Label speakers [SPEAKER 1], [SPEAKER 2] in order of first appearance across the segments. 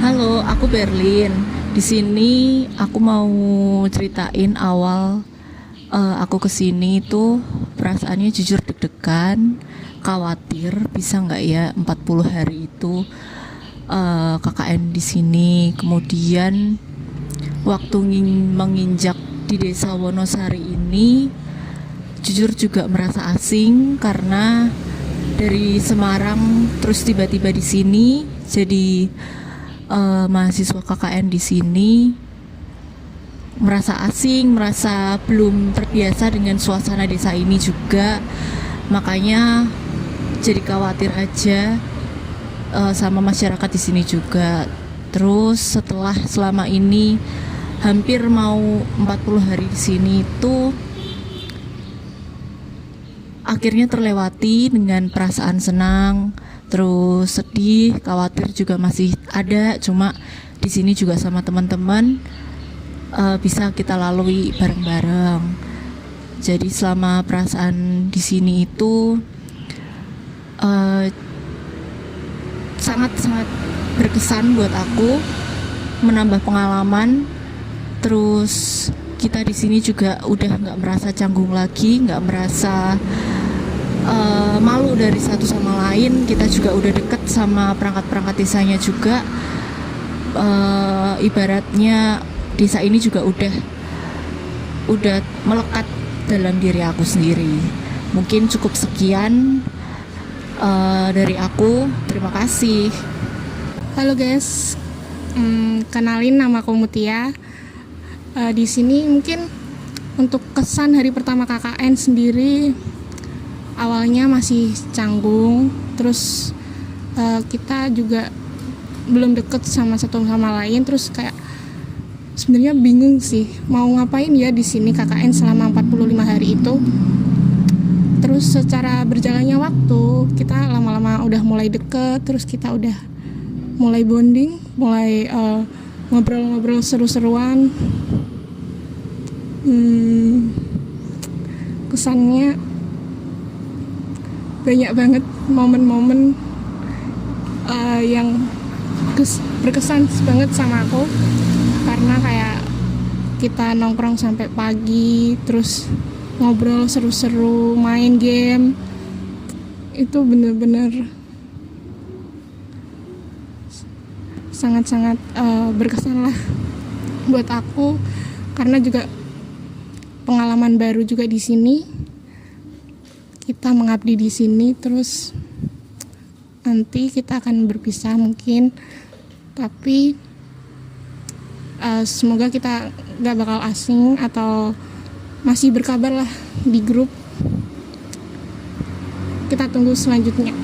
[SPEAKER 1] Halo, aku Berlin. Di sini aku mau ceritain awal aku kesini tuh perasaannya jujur deg-degan, khawatir bisa nggak ya 40 hari itu KKN di sini. Kemudian waktu menginjak di desa Wonosari ini, jujur juga merasa asing karena dari Semarang terus tiba-tiba di sini jadi mahasiswa KKN di sini, merasa asing, merasa belum terbiasa dengan suasana desa ini juga. Makanya jadi khawatir aja sama masyarakat di sini juga. Terus selama ini hampir mau 40 hari di sini itu akhirnya terlewati dengan perasaan senang, terus sedih, khawatir juga masih ada. Cuma di sini juga sama teman-teman bisa kita lalui bareng-bareng. Jadi selama perasaan di sini itu sangat-sangat berkesan buat aku, menambah pengalaman. Terus kita di sini juga udah nggak merasa canggung lagi, nggak merasa malu dari satu sama lain. Kita juga udah deket sama perangkat-perangkat desanya juga. Ibaratnya desa ini juga udah melekat dalam diri aku sendiri. Mungkin cukup sekian dari aku. Terima kasih.
[SPEAKER 2] Halo guys, kenalin nama aku Mutia. Di sini mungkin untuk kesan hari pertama KKN sendiri, awalnya masih canggung, terus kita juga belum deket sama satu sama lain, terus kayak sebenarnya bingung sih mau ngapain ya di sini KKN selama 45 hari itu. Terus secara berjalannya waktu, kita lama-lama udah mulai deket, terus kita udah mulai bonding, mulai ngobrol-ngobrol seru-seruan. Kesannya banyak banget momen-momen yang berkesan banget sama aku, karena kayak kita nongkrong sampai pagi, terus ngobrol seru-seru, main game. Itu bener-bener sangat-sangat berkesan lah buat aku, karena juga pengalaman baru juga di sini. Kita mengabdi di sini, terus nanti kita akan berpisah mungkin, tapi semoga kita gak bakal asing atau masih berkabar lah di grup. Kita tunggu selanjutnya.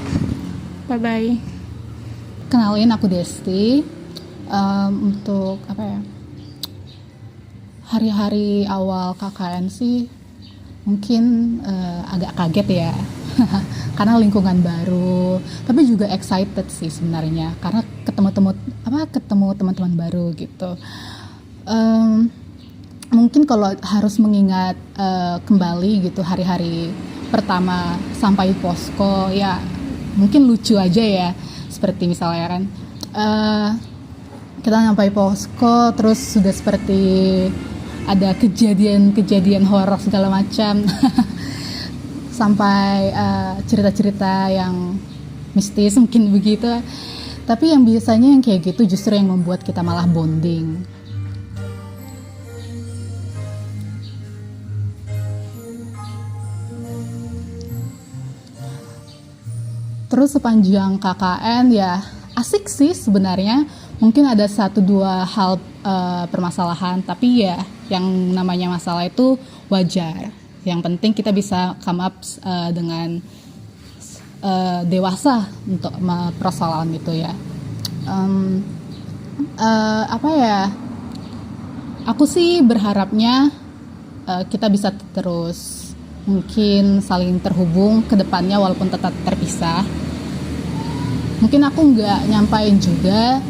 [SPEAKER 2] Bye bye.
[SPEAKER 3] Kenalin, aku Desti. Untuk hari-hari awal KKN sih mungkin agak kaget ya karena lingkungan baru, tapi juga excited sih sebenarnya karena ketemu teman-teman baru gitu. Mungkin kalau harus mengingat kembali gitu hari-hari pertama sampai posko, ya mungkin lucu aja ya, seperti misalnya kan kita sampai posko terus sudah seperti ada kejadian horor segala macam sampai cerita-cerita yang mistis mungkin begitu. Tapi yang biasanya yang kayak gitu justru yang membuat kita malah bonding. Terus sepanjang KKN ya asik sih sebenarnya. Mungkin ada 1-2 hal permasalahan, tapi ya yang namanya masalah itu wajar. Yang penting kita bisa come up dengan dewasa untuk persoalan itu ya. Aku sih berharapnya kita bisa terus mungkin saling terhubung ke depannya walaupun tetap terpisah. Mungkin aku nggak nyampain juga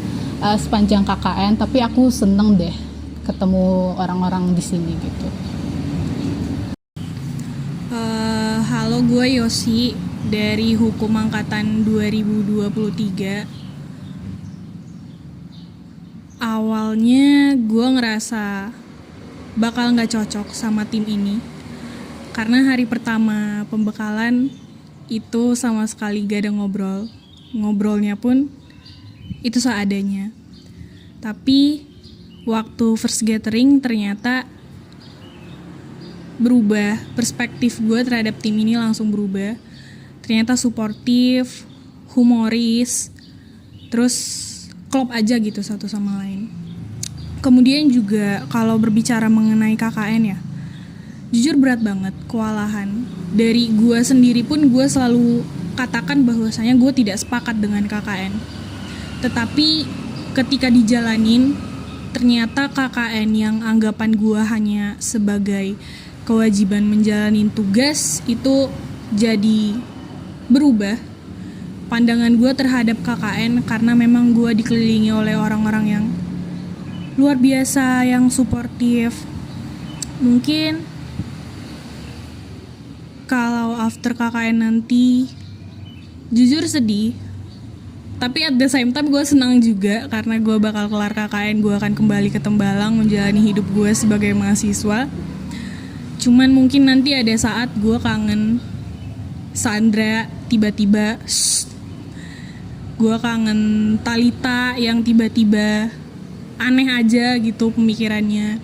[SPEAKER 3] sepanjang KKN, tapi aku seneng deh ketemu orang-orang di sini gitu.
[SPEAKER 4] Halo, gue Yosi dari Hukum Angkatan 2023. awalnya gue ngerasa bakal nggak cocok sama tim ini karena hari pertama pembekalan itu sama sekali gak ada ngobrolnya pun itu seadanya. Tapi waktu first gathering ternyata berubah, perspektif gue terhadap tim ini langsung berubah. Ternyata suportif, humoris, terus klop aja gitu satu sama lain. Kemudian juga kalau berbicara mengenai KKN ya, jujur berat banget, kewalahan. Dari gue sendiri pun gue selalu katakan bahwasanya gue tidak sepakat dengan KKN. Tetapi ketika dijalanin, ternyata KKN yang anggapan gue hanya sebagai kewajiban menjalani tugas itu jadi berubah. Pandangan gue terhadap KKN karena memang gue dikelilingi oleh orang-orang yang luar biasa, yang suportif. Mungkin kalau after KKN nanti jujur sedih, tapi at the same time gue senang juga karena gue bakal kelar KKN, gue akan kembali ke Tembalang menjalani hidup gue sebagai mahasiswa. Cuman mungkin nanti ada saat gue kangen Sandra, tiba-tiba gue kangen Talita yang tiba-tiba aneh aja gitu pemikirannya.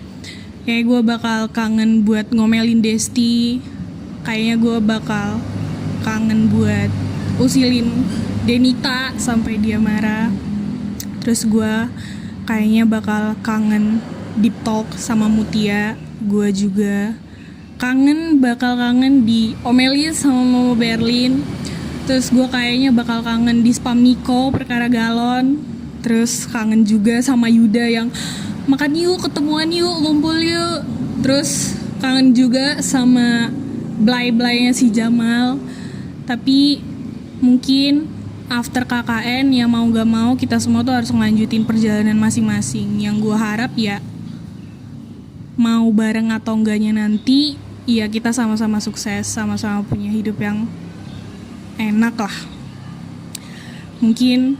[SPEAKER 4] Kayak gue bakal kangen buat ngomelin Desti. Kayaknya gue bakal kangen buat usilin Denita sampai dia marah. Terus gue kayaknya bakal kangen deep talk sama Mutia. Gue juga bakal kangen diomelin sama Momo Berlin. Terus gue kayaknya bakal kangen di spam Niko perkara galon. Terus kangen juga sama Yuda yang makan yuk, ketemuan yuk, ngumpul yuk. Terus kangen juga sama blay-blaynya si Jamal. Tapi mungkin after KKN ya mau gak mau kita semua tuh harus ngelanjutin perjalanan masing-masing. Yang gue harap ya mau bareng atau enggaknya nanti ya kita sama-sama sukses, sama-sama punya hidup yang enak lah. Mungkin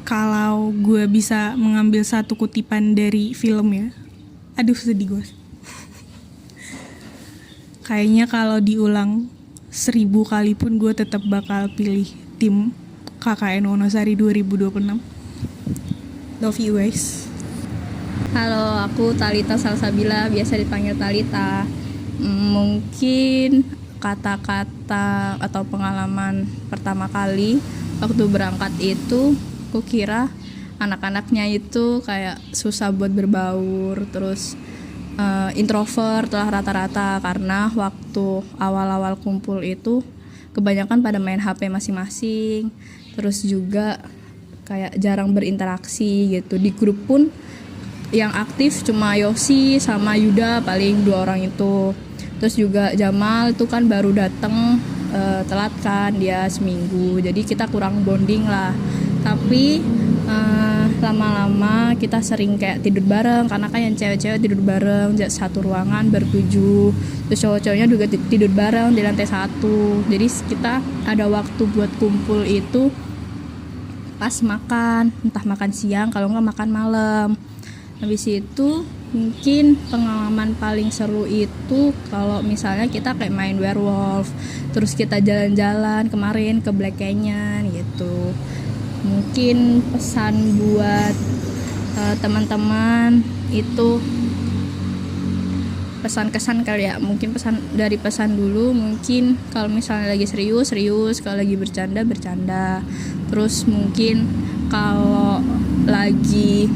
[SPEAKER 4] kalau gue bisa mengambil satu kutipan dari film ya, aduh sedih gue. Kayaknya kalau diulang 1000 kali pun gue tetap bakal pilih tim KKN Wonosari 2026. Love you guys.
[SPEAKER 5] Halo, aku Talita Salsabila, biasa dipanggil Talita. Mungkin kata-kata atau pengalaman pertama kali waktu berangkat itu, aku kira anak-anaknya itu kayak susah buat berbaur, terus introvert lah rata-rata, karena waktu awal-awal kumpul itu kebanyakan pada main HP masing-masing, terus juga kayak jarang berinteraksi gitu. Di grup pun yang aktif cuma Yosi sama Yuda, paling 2 orang itu. Terus juga Jamal itu kan baru datang telat kan, dia seminggu, jadi kita kurang bonding lah. Tapi lama-lama kita sering kayak tidur bareng, karena kan yang cewek-cewek tidur bareng satu ruangan bertujuh, terus cowok-cowoknya juga tidur bareng di lantai 1. Jadi kita ada waktu buat kumpul itu pas makan, entah makan siang kalau nggak makan malam. Habis itu mungkin pengalaman paling seru itu kalau misalnya kita kayak main werewolf, terus kita jalan-jalan kemarin ke Black Canyon gitu. Mungkin pesan buat teman-teman itu pesan-kesan kali ya. Mungkin pesan dulu, mungkin kalau misalnya lagi serius, kalau lagi bercanda. Terus mungkin kalau lagi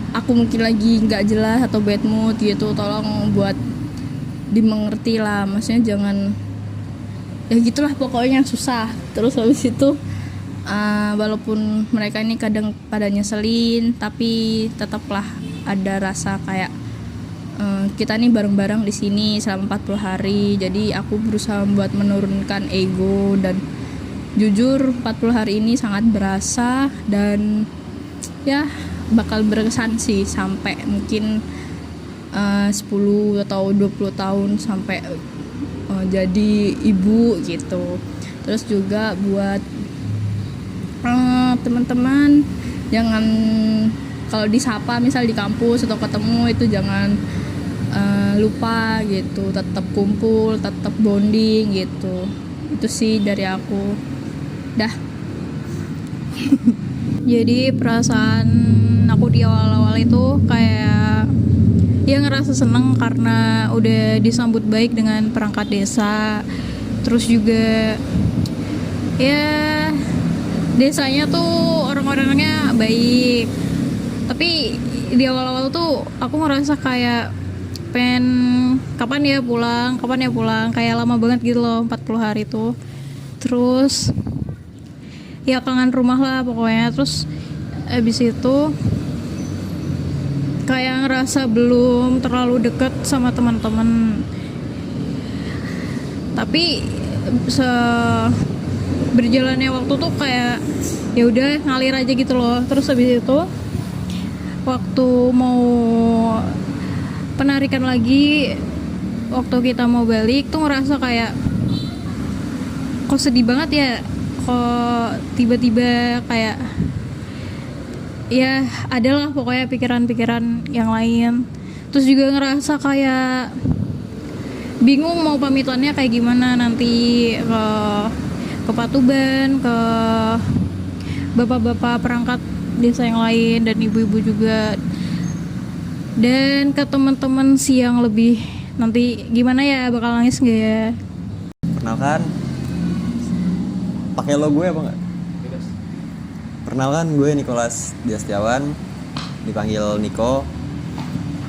[SPEAKER 5] aku mungkin lagi nggak jelas atau bad mood gitu, tolong buat dimengerti lah. Maksudnya jangan ya gitulah pokoknya susah. Terus habis itu walaupun mereka ini kadang pada nyeselin, tapi tetaplah ada rasa kayak kita nih bareng-bareng di sini selama 40 hari. Jadi aku berusaha buat menurunkan ego, dan jujur 40 hari ini sangat berasa, dan ya bakal berkesan sih sampai mungkin 10 atau 20 tahun sampai jadi ibu gitu. Terus juga buat teman-teman jangan kalau disapa misal di kampus atau ketemu itu jangan lupa gitu, tetap kumpul, tetap bonding gitu. Itu sih dari aku. Dah. Jadi perasaan aku di awal-awal itu kayak ya ngerasa seneng karena udah disambut baik dengan perangkat desa. Terus juga ya desanya tuh orang-orangnya baik. Tapi di awal-awal tuh aku ngerasa kayak pengen kapan ya pulang, kayak lama banget gitu loh, 40 hari tuh. Terus ya kangen rumah lah pokoknya. Terus abis itu kayak ngerasa belum terlalu deket sama teman-teman, tapi berjalannya waktu tuh kayak ya udah ngalir aja gitu loh. Terus habis itu waktu mau penarikan lagi, waktu kita mau balik tuh ngerasa kayak kok sedih banget ya, kok tiba-tiba kayak ya adalah pokoknya pikiran-pikiran yang lain. Terus juga ngerasa kayak bingung mau pamitannya kayak gimana nanti ke Patuban, ke bapak-bapak perangkat desa yang lain dan ibu-ibu juga, dan ke teman-teman sih yang lebih nanti gimana ya, bakal nangis nggak ya.
[SPEAKER 6] Perkenalkan, pakai lo gue apa nggak? Perkenalkan, gue Nicholas Dia Setiawan, dipanggil Niko,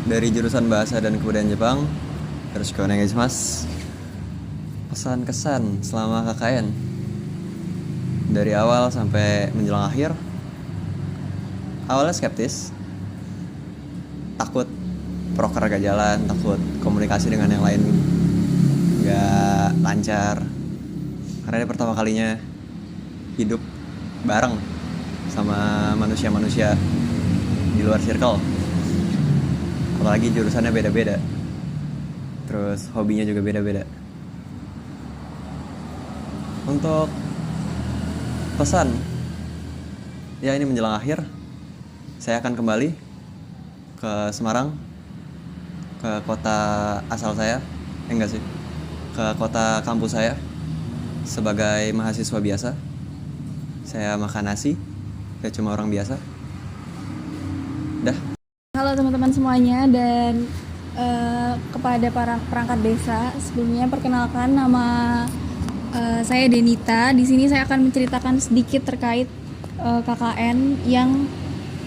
[SPEAKER 6] dari jurusan Bahasa dan Kebudayaan Jepang. Terus mas, pesan kesan selama KKN dari awal sampai menjelang akhir. Awalnya skeptis, takut proker gak jalan, takut komunikasi dengan yang lain gak lancar, karena ini pertama kalinya hidup bareng sama manusia-manusia di luar circle, apalagi jurusannya beda-beda, terus hobinya juga beda-beda. Untuk pesan, ya ini menjelang akhir, saya akan kembali ke Semarang, ke kota asal saya, enggak sih, ke kota kampus saya sebagai mahasiswa biasa. Saya makan nasi, kayak cuma orang biasa. Dah.
[SPEAKER 7] Halo teman-teman semuanya, dan kepada para perangkat desa, sebelumnya perkenalkan nama saya Denita. Di sini saya akan menceritakan sedikit terkait KKN yang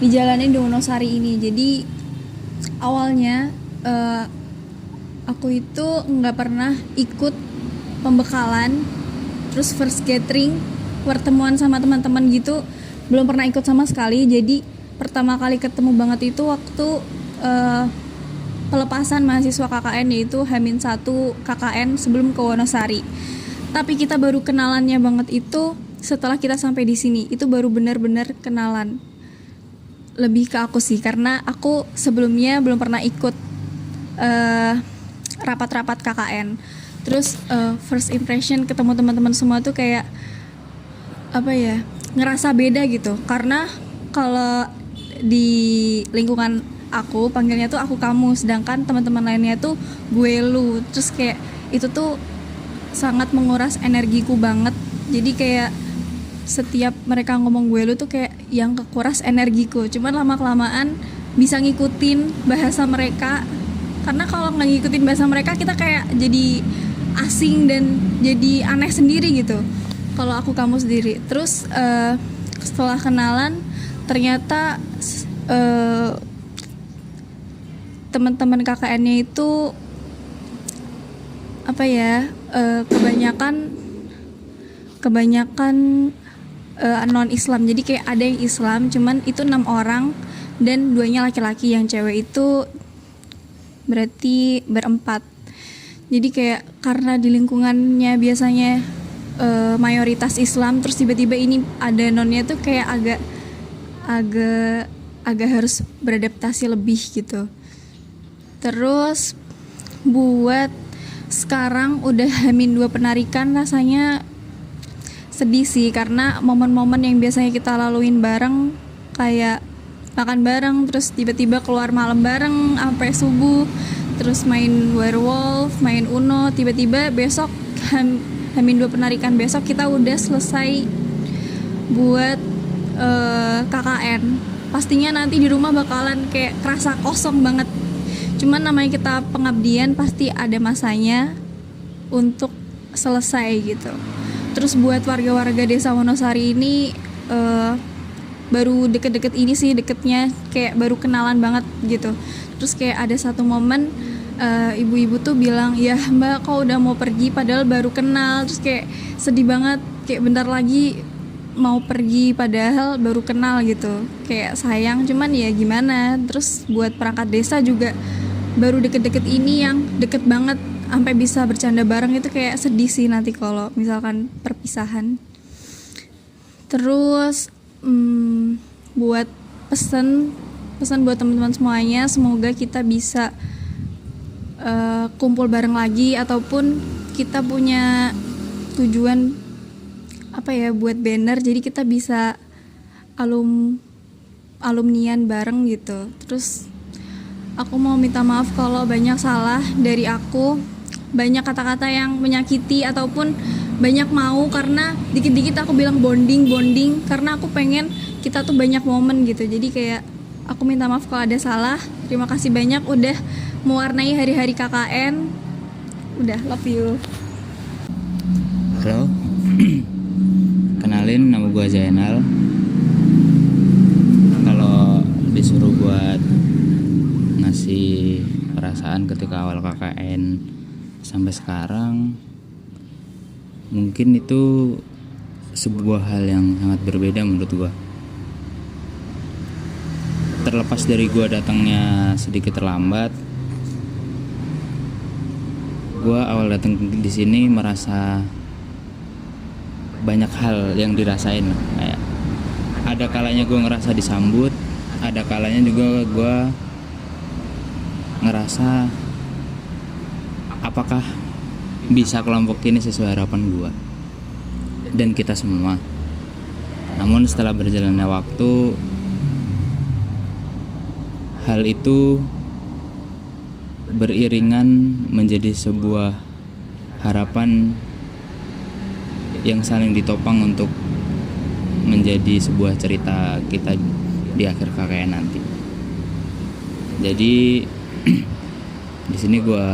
[SPEAKER 7] dijalani di Wonosari ini. Jadi awalnya aku itu nggak pernah ikut pembekalan, terus first gathering, pertemuan sama teman-teman gitu, belum pernah ikut sama sekali. Jadi pertama kali ketemu banget itu waktu pelepasan mahasiswa KKN, yaitu H-1 KKN sebelum ke Wonosari. Tapi kita baru kenalannya banget itu setelah kita sampai di sini. Itu baru benar-benar kenalan. Lebih ke aku sih, karena aku sebelumnya belum pernah ikut rapat-rapat KKN. Terus first impression ketemu teman-teman semua tuh kayak apa ya, ngerasa beda gitu. Karena kalau di lingkungan aku panggilnya tuh aku kamu, sedangkan teman-teman lainnya tuh gue lu. Terus kayak itu tuh sangat menguras energiku banget. Jadi kayak setiap mereka ngomong gue lu tuh kayak yang kekuras energiku. Cuman lama-kelamaan bisa ngikutin bahasa mereka, karena kalau nggak ngikutin bahasa mereka kita kayak jadi asing dan jadi aneh sendiri gitu. Kalau aku kamu sendiri. Terus setelah kenalan ternyata teman-teman KKN-nya itu apa ya, kebanyakan non Islam. Jadi kayak ada yang Islam, cuman itu 6 orang dan 2-nya laki-laki, yang cewek itu berarti berempat. Jadi kayak karena di lingkungannya biasanya mayoritas Islam, terus tiba-tiba ini ada nonnya tuh kayak agak harus beradaptasi lebih gitu. Terus buat sekarang udah H-2 penarikan, rasanya sedih sih, karena momen-momen yang biasanya kita laluin bareng kayak makan bareng, terus tiba-tiba keluar malam bareng sampai subuh, terus main werewolf, main uno, tiba-tiba besok Hamin 2 penarikan besok kita udah selesai buat KKN. Pastinya nanti di rumah bakalan kayak kerasa kosong banget. Cuman namanya kita pengabdian pasti ada masanya untuk selesai gitu. Terus buat warga-warga desa Wonosari ini baru deket-deket ini sih, deketnya kayak baru kenalan banget gitu. Terus kayak ada satu momen ibu-ibu tuh bilang, ya mbak kok udah mau pergi padahal baru kenal. Terus kayak sedih banget, kayak bentar lagi mau pergi padahal baru kenal gitu. Kayak sayang, cuman ya gimana. Terus buat perangkat desa juga baru deket-deket ini yang deket banget sampai bisa bercanda bareng, itu kayak sedih sih nanti kalau misalkan perpisahan. Terus buat pesan buat teman-teman semuanya, semoga kita bisa kumpul bareng lagi, ataupun kita punya tujuan buat banner, jadi kita bisa alumnian bareng gitu. Terus aku mau minta maaf kalau banyak salah dari aku, banyak kata-kata yang menyakiti ataupun banyak mau, karena dikit-dikit aku bilang bonding karena aku pengen kita tuh banyak momen gitu. Jadi kayak aku minta maaf kalau ada salah. Terima kasih banyak udah mewarnai hari-hari KKN. Udah, love you.
[SPEAKER 8] Halo. Kenalin, nama gue Zainal. Kalau disuruh buat ngasih perasaan ketika awal KKN sampai sekarang, mungkin itu sebuah hal yang sangat berbeda menurut gue. Terlepas dari gue datangnya sedikit terlambat, gue awal datang di sini merasa banyak hal yang dirasain. Kayak ada kalanya gue ngerasa disambut, ada kalanya juga gue ngerasa apakah bisa kelompok ini sesuai harapan gue dan kita semua. Namun setelah berjalannya waktu, hal itu beriringan menjadi sebuah harapan yang saling ditopang untuk menjadi sebuah cerita kita di akhir KKN nanti. Jadi di sini gue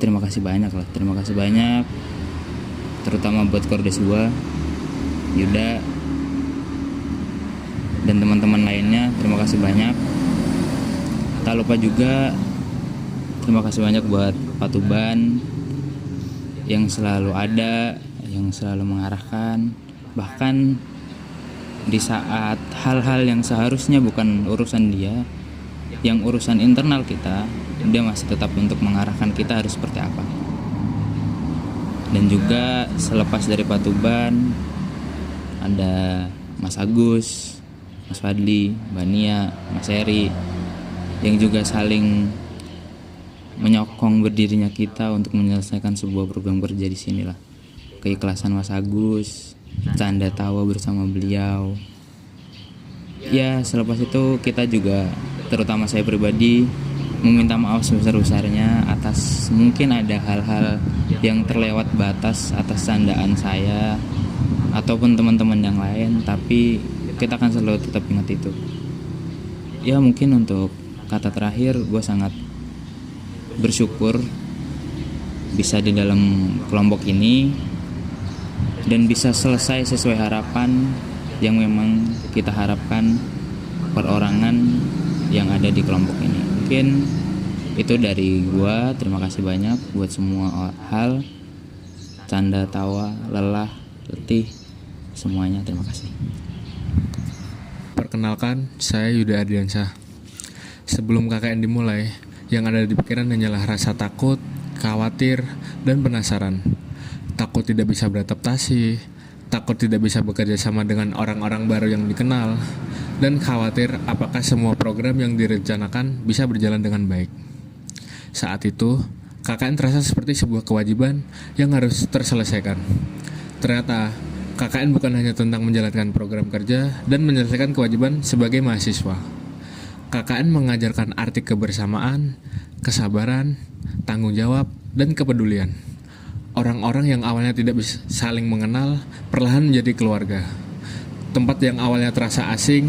[SPEAKER 8] terima kasih banyak, terutama buat Kordes gue, Yuda, dan teman-teman lainnya. Terima kasih banyak. Tak lupa juga terima kasih banyak buat Pak Tuban yang selalu ada, yang selalu mengarahkan, bahkan di saat hal-hal yang seharusnya bukan urusan dia, yang urusan internal kita, dia masih tetap untuk mengarahkan kita harus seperti apa. Dan juga selepas dari Pak Tuban ada Mas Agus, Mas Fadli, Mbak Nia, Mas Eri, yang juga saling menyokong berdirinya kita untuk menyelesaikan sebuah program kerja di sinilah. Keikhlasan Mas Agus, canda tawa bersama beliau. Ya, selepas itu kita juga, terutama saya pribadi, meminta maaf sebesar-besarnya atas mungkin ada hal-hal yang terlewat batas atas candaan saya ataupun teman-teman yang lain, tapi kita akan selalu tetap ingat itu. Ya, mungkin untuk kata terakhir, gue sangat bersyukur bisa di dalam kelompok ini dan bisa selesai sesuai harapan yang memang kita harapkan perorangan yang ada di kelompok ini. Mungkin itu dari gua. Terima kasih banyak buat semua hal, canda, tawa, lelah, letih, semuanya. Terima kasih.
[SPEAKER 9] Perkenalkan, saya Yuda Ardiansyah. Sebelum KKN dimulai, yang ada di pikiran hanyalah rasa takut, khawatir, dan penasaran. Takut tidak bisa beradaptasi, takut tidak bisa bekerja sama dengan orang-orang baru yang dikenal, dan khawatir apakah semua program yang direncanakan bisa berjalan dengan baik. Saat itu, KKN terasa seperti sebuah kewajiban yang harus terselesaikan. Ternyata, KKN bukan hanya tentang menjalankan program kerja dan menyelesaikan kewajiban sebagai mahasiswa. KKN mengajarkan arti kebersamaan, kesabaran, tanggung jawab, dan kepedulian. Orang-orang yang awalnya tidak bisa saling mengenal, perlahan menjadi keluarga. Tempat yang awalnya terasa asing,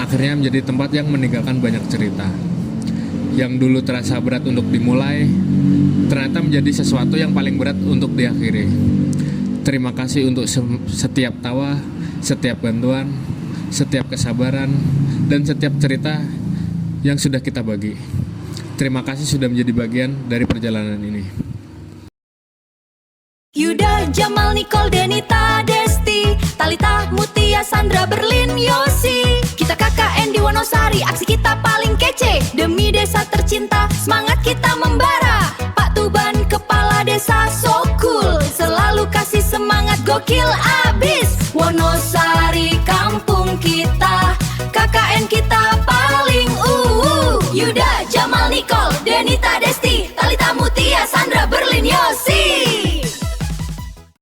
[SPEAKER 9] akhirnya menjadi tempat yang meninggalkan banyak cerita. Yang dulu terasa berat untuk dimulai, ternyata menjadi sesuatu yang paling berat untuk diakhiri. Terima kasih untuk setiap tawa, setiap bantuan, setiap kesabaran, dan setiap cerita yang sudah kita bagi. Terima kasih sudah menjadi bagian dari perjalanan ini.
[SPEAKER 10] Yuda, Jamal, Nicole, Denita, Desti, Talita, Mutia, Sandra, Berlin, Yosi. Kita KKN di Wonosari, aksi kita paling kece. Demi desa tercinta, semangat kita membara. Pak Tuban, kepala desa so cool, selalu kasih semangat gokil abis. Wonosari, kampung kita, KKN kita paling Yuda, Jamal, Nicole, Denita, Desti,